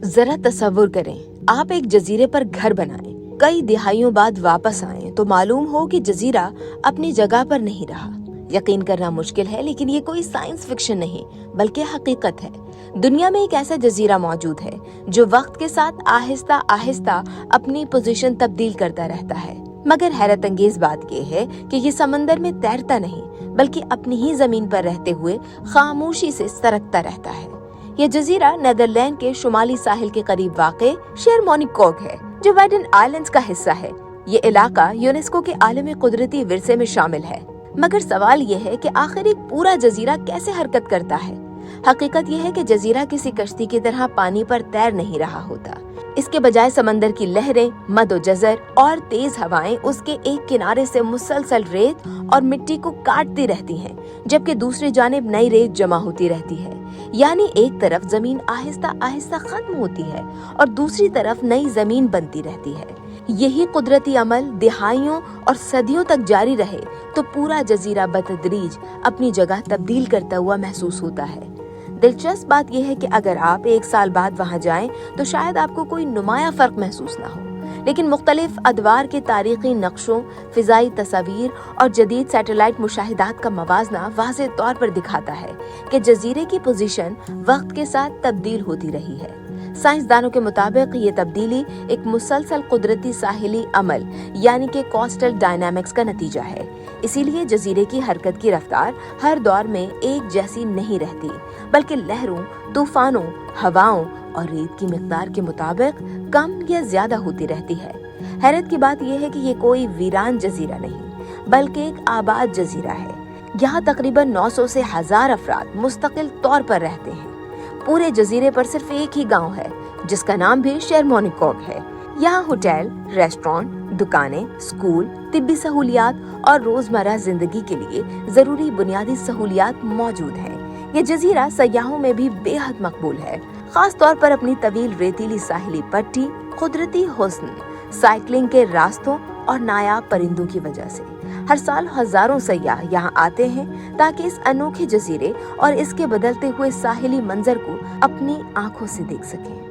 जरा तसव्वुर करें, आप एक जजीरे पर घर बनाएं, कई दिहाइयों बाद वापस आएं तो मालूम हो कि जजीरा अपनी जगह पर नहीं रहा। यकीन करना मुश्किल है, लेकिन ये कोई साइंस फिक्शन नहीं बल्कि हकीकत है। दुनिया में एक ऐसा जजीरा मौजूद है जो वक्त के साथ आहिस्ता आहिस्ता अपनी पोजीशन तब्दील करता रहता है। मगर हैरत अंगेज बात यह है कि ये समंदर में तैरता नहीं बल्कि अपनी ही जमीन पर रहते हुए खामोशी से सरकता रहता है। ये जजीरा नेदरलैंड के शुमाली साहिल के करीब वाक़े शेरमोनिकोग है, जो वीडन आइलैंड्स का हिस्सा है। ये इलाका यूनेस्को के आलमी कुदरती विरसे में शामिल है। मगर सवाल ये है कि आखिर एक पूरा जजीरा कैसे हरकत करता है। हकीकत यह है कि जजीरा किसी कश्ती की तरह पानी पर तैर नहीं रहा होता। इसके बजाय समंदर की लहरें, मदोजज़र और तेज हवाएं उसके एक किनारे से मुसलसल रेत और मिट्टी को काटती रहती हैं, जबकि दूसरी जानिब नई रेत जमा होती रहती है। यानी एक तरफ जमीन आहिस्ता आहिस्ता खत्म होती है और दूसरी तरफ नई जमीन बनती रहती है। यही कुदरती अमल दिहाइयों और सदियों तक जारी रहे तो पूरा जजीरा बतदरीज अपनी जगह तब्दील करता हुआ महसूस होता है। दिलचस्प बात यह है कि अगर आप 1 साल बाद वहां जाएं तो शायद आपको कोई नुमाया फर्क महसूस ना हो, लेकिन मुख्तलिफ अदवार के तारीखी नक्शों, फिजाई तस्वीर और जदीद सैटेलाइट मुशाहिदात का मवाजना वाज़ेह तौर पर दिखाता है कि जजीरे की पोजीशन वक्त के साथ तब्दील होती रही है। साइंसदानों के मुताबिक ये तब्दीली एक मुसलसल कुदरती साहिली अमल यानी कि कोस्टल डायनामिक्स का नतीजा है। इसीलिए जजीरे की हरकत की रफ्तार हर दौर में एक जैसी नहीं रहती, बल्कि लहरों, तूफानों, हवाओं और रेत की मिकदार के मुताबिक कम या ज्यादा होती रहती है। हैरत की बात यह है कि ये कोई वीरान जजीरा नहीं बल्कि एक आबाद जजीरा है। यहाँ तकरीबन 900 से 1000 अफराद मुस्तकिल तौर पर रहते हैं। पूरे जजीरे पर सिर्फ एक ही गांव है जिसका नाम भी शेरमोनिकोग है। यहाँ होटल, रेस्टोरेंट, दुकानें, स्कूल, तिब्बी सहूलियात और रोजमर्रा जिंदगी के लिए जरूरी बुनियादी सहूलियात मौजूद हैं। ये जजीरा सयाहों में भी बेहद मकबूल है, खास तौर पर अपनी तवील रेतीली साहिली पट्टी, कुदरती हुस्न, साइकिलिंग के रास्तों और नायाब परिंदों की वजह से। हर साल हजारों सयाह यहाँ आते हैं ताकि इस अनोखे जजीरे और इसके बदलते हुए साहिली मंजर को अपनी आंखों से देख सकें।